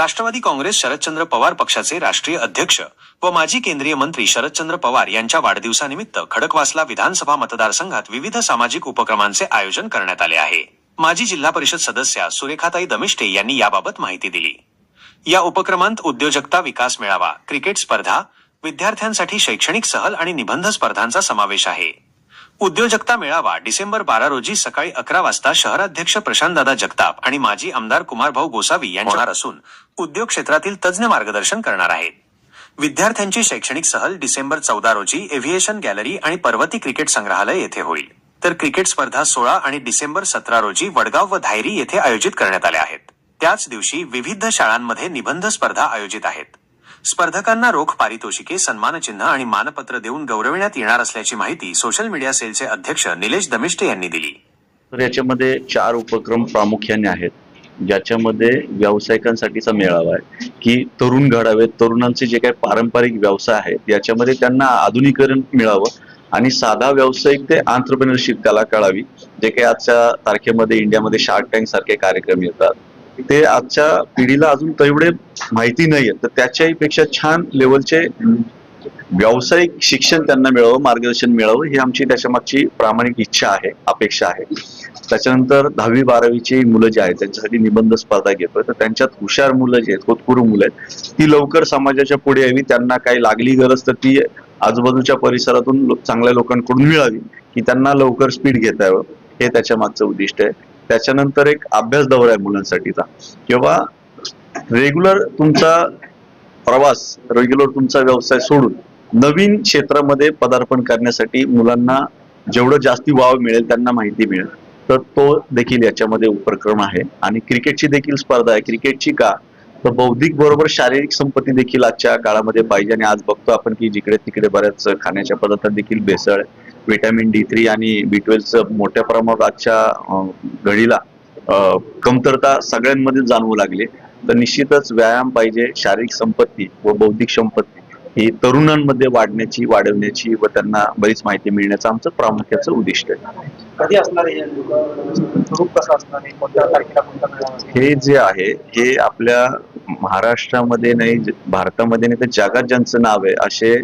राष्ट्रवादी काँग्रेस शरदचंद्र पवार पक्षाचे राष्ट्रीय अध्यक्ष व माजी केंद्रीय मंत्री शरदचंद्र पवार यांच्या वाढदिवसानिमित्त खडकवासला विधानसभा मतदारसंघात विविध सामाजिक उपक्रमांचे आयोजन करण्यात आले आहे। माजी जिल्हा परिषद सदस्या सुरेखाताई दमिष्टे यांनी याबाबत माहिती दिली। या उपक्रमांत उद्योजकता विकास मेळावा, क्रिकेट स्पर्धा, विद्यार्थ्यांसाठी शैक्षणिक सहल आणि निबंध स्पर्धांचा समावेश आहे। उद्योजकता मेळावा डिसेंबर 12 रोजी सकाळी 11 वाजता शहराध्यक्ष प्रशांतदादा जगताप आणि माजी आमदार कुमारभाऊ गोसावी यांच्या होणार असून उद्योग क्षेत्रातील तज्ज्ञ मार्गदर्शन करणार आहेत। विद्यार्थ्यांची शैक्षणिक सहल डिसेंबर 14 रोजी एव्हिएशन गॅलरी आणि पर्वती क्रिकेट संग्रहालय येथे होईल, तर क्रिकेट स्पर्धा 16 आणि डिसेंबर 17 रोजी वडगाव व धायरी येथे आयोजित करण्यात आल्या आहेत। त्याच दिवशी विविध शाळांमध्ये निबंध स्पर्धा आयोजित आहेत। स्पर्धकांना रोख पारितोषिके, सन्मानचिन्ह आणि मानपत्र देऊन गौरविण्यात येणार असल्याची माहिती सोशल मीडिया सेलचे अध्यक्ष निलेश दमिष्टे यांनी दिली। तर याच्यामध्ये 4 उपक्रम प्रामुख्याने आहेत, ज्याच्यामध्ये व्यावसायिकांसाठीचा मेळावा आहे की तरुण घडावेत, तरुणांचे जे काही पारंपरिक व्यवसाय आहेत याच्यामध्ये त्यांना आधुनिकीकरण मिळावं आणि साधा व्यावसायिक ते एंटरप्रेन्योरशिप त्याला कळावी। जे काही आजच्या तारखेमध्ये इंडियामध्ये शार्क टँक सारखे कार्यक्रम येतात ते आजच्या पिढीला अजून तेवढे माहिती नाहीये, तर त्याच्याही पेक्षा छान लेवलचे व्यावसायिक शिक्षण त्यांना मिळावं, मार्गदर्शन मिळावं ही आमची त्याच्या मागची प्रामाणिक इच्छा आहे, अपेक्षा आहे। त्याच्यानंतर 10वी 12वीची मुलं जे आहेत त्यांच्यासाठी निबंध स्पर्धा घेतोय, तर त्यांच्यात हुशार मुलं जे आहेत, होतकरू मुलं आहेत, ती लवकर समाजाच्या पुढे यावी, त्यांना काही लागली गरज तर ती आजूबाजूच्या परिसरातून चांगल्या लोकांकडून मिळावी की त्यांना लवकर स्पीड घेता यावं, हे त्याच्या मागचं उद्दिष्ट आहे। त्याच्यानंतर एक अभ्यास दौरा आहे मुलांसाठीचा, किंवा रेग्युलर तुमचा प्रवास, रेग्युलर तुमचा व्यवसाय सोडून नवीन क्षेत्रामध्ये पदार्पण करण्यासाठी मुलांना जेवढं जास्ती वाव मिळेल, त्यांना माहिती मिळेल, तर तो देखील याच्यामध्ये उपक्रम आहे। आणि क्रिकेटची देखील स्पर्धा आहे। क्रिकेटची का तर बौद्धिक बरोबर शारीरिक संपत्ती देखील आजच्या काळामध्ये पाहिजे, आणि आज बघतो आपण की जिकडे तिकडे बऱ्याच खाण्याच्या पदार्थात देखील भेसळ, व्हिटॅमिन D3 आणि B12 मोठ्या प्रमाणात आजच्या घडीला कमतरता सगळ्यांमध्ये जाणवू लागली। तर निश्चितच व्यायाम पाहिजे, शारीरिक संपत्ती व बौद्धिक संपत्ती ही तरुणांमध्ये वाढवण्याची व त्यांना बरीच माहिती मिळण्याचं आमचं प्रामुख्याचं उद्दिष्ट आहे। कधी असणार आहे, स्वरूप कसं असणार आहे, कोणत्या तारखेला कोणता मेळावा? हे जे आहे हे आपल्या महाराष्ट्रामध्ये नाही, भारतामध्ये नाही, तर जगात ज्यांचं नाव आहे असे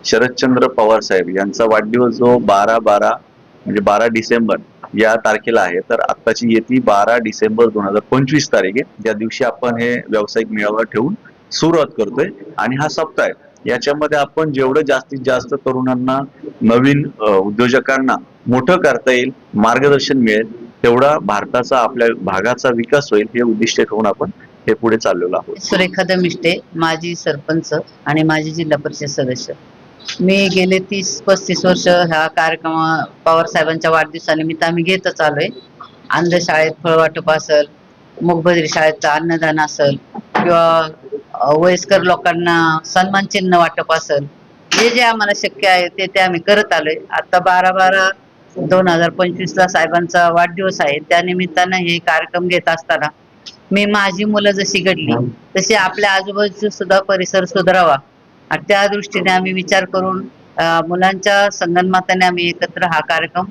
शरदचंद्र पवार साहेब यांचा वाढदिवस जो 12 डिसेंबर या तारखेला आहे, तर आत्ताची येती 12 डिसेंबर 2025 तारीख आहे, ज्या दिवशी आपण हे व्यावसायिक मेळावा ठेवून सुरुवात करतोय। आणि हा सप्ताह आहे, याच्यामध्ये आपण जेवढं जास्तीत जास्त तरुणांना, नवीन उद्योजकांना मोठं करता येईल, मार्गदर्शन मिळेल, तेवढा भारताचा, आपल्या भागाचा विकास होईल, हे उद्दिष्ट ठेवून आपण हे पुढे चाललेलो आहोत। सुरेखा दमिष्टे, माजी सरपंच आणि माजी जिल्हा परिषद सदस्य। मी गेले 30-35 वर्ष ह्या कार्यक्रम पवार साहेबांच्या वाढदिवसानिमित्त आम्ही घेतच आलोय। अंध शाळेत फळ वाटप असेल, मूकबधिर शाळेचं अन्नदान असेल, किंवा वयस्कर लोकांना सन्मान चिन्ह वाटप असेल, जे जे आम्हाला शक्य आहे ते आम्ही करत आलोय। आता 12/12/2025 ला साहेबांचा वाढदिवस आहे, त्या निमित्तानं हे कार्यक्रम घेत असताना मी माझी मुलं जशी घडली तशी आपल्या आजूबाजूचा सुद्धा परिसर सुधारावा, त्या दृष्टीने आम्ही विचार करून मुलांच्या संगनमताने आम्ही एकत्र हा कार्यक्रम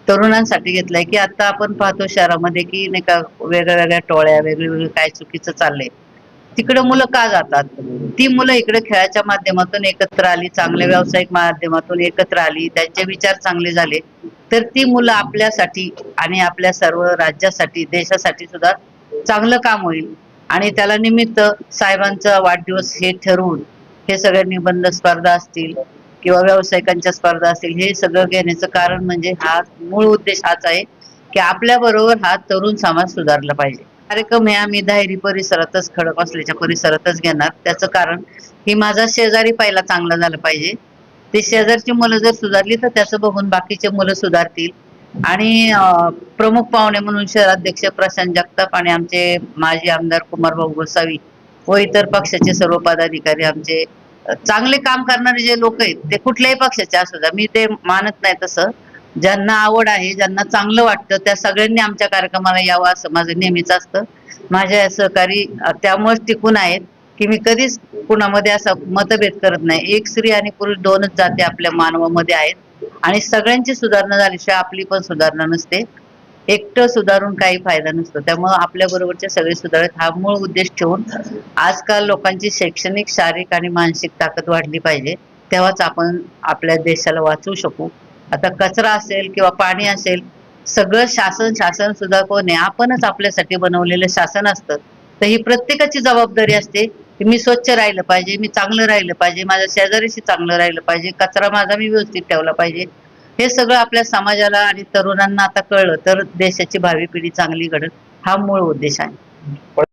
तरुणांसाठी घेतलाय। की आता आपण पाहतो शहरामध्ये की नाही का वेगवेगळ्या टोळ्या, वेगवेगळं काय चुकीचं चाललंय, तिकडे मुलं का जातात? ती मुलं इकडे खेळाच्या माध्यमातून एकत्र आली, चांगल्या व्यावसायिक माध्यमातून एकत्र आली, त्यांचे विचार चांगले झाले, तर ती मुलं आपल्यासाठी आणि आपल्या सर्व राज्यासाठी, देशासाठी सुद्धा चांगलं काम होईल। आणि त्याला निमित्त साहेबांचा वाढदिवस हे ठरवून हे सगळे निबंध स्पर्धा असतील किंवा व्यावसायिकांच्या स्पर्धा असतील, हे सगळं घेण्याचं कारण म्हणजे हा मूळ उद्देश हाच आहे की आपल्या बरोबर हा तरुण समाज सुधारला पाहिजे। कार्यक्रम हे आम्ही धायरी परिसरातच, खडकवासल्याच्या परिसरातच घेणार। त्याचं कारण की माझा शेजारी पहिला चांगला झाला पाहिजे, ते शेजारची मुलं जर सुधारली तर त्याचं बघून बाकीचे मुलं सुधारतील। आणि प्रमुख पाहुणे म्हणून शहराध्यक्ष प्रशांत जगताप आणि आमचे माजी आमदार कुमारभाऊ गोसावी व इतर पक्षाचे सर्व पदाधिकारी, आमचे चांगले काम करणारे जे लोक आहेत, ते कुठल्याही पक्षाचे असू द्या, मी ते मानत नाही तसं, ज्यांना आवड आहे, ज्यांना चांगलं वाटतं, त्या सगळ्यांनी आमच्या कार्यक्रमाला यावं असं माझं नेहमीच असतं। माझ्या सहकारी त्यामुळेच टिकून आहेत की मी कधीच कुणामध्ये असा मतभेद करत नाही। एक स्त्री आणि पुरुष दोनच जाती आपल्या मानवामध्ये आहेत आणि सगळ्यांची सुधारणा झाल्याशिवाय आपली पण सुधारणा नसते। एकटं सुधारून काही फायदा नसतो. त्यामुळे आपल्या बरोबरचे सगळे सुधारत हा मूळ उद्देश ठेवून आजकाल लोकांची शैक्षणिक, शारीरिक आणि मानसिक ताकद वाढली पाहिजे. तेव्हाच आपण आपल्या देशाला वाचवू शकू. आता कचरा असेल किंवा पाणी असेल, सगळं शासन सुद्धा कोण आहे? आपणच आपल्यासाठी बनवलेलं शासन असतं. तर ही प्रत्येकाची जबाबदारी असते की मी स्वच्छ राहिलं पाहिजे, मी चांगलं राहिलं पाहिजे, माझ्या शेजारीशी चांगलं राहिलं पाहिजे, कचरा माझा मी व्यवस्थित ठेवला पाहिजे. हे सगळं आपल्या समाजाला आणि तरुणांना आता कळलं तर देशाची भावी पिढी चांगली घडेल. हा मूळ उद्देश आहे.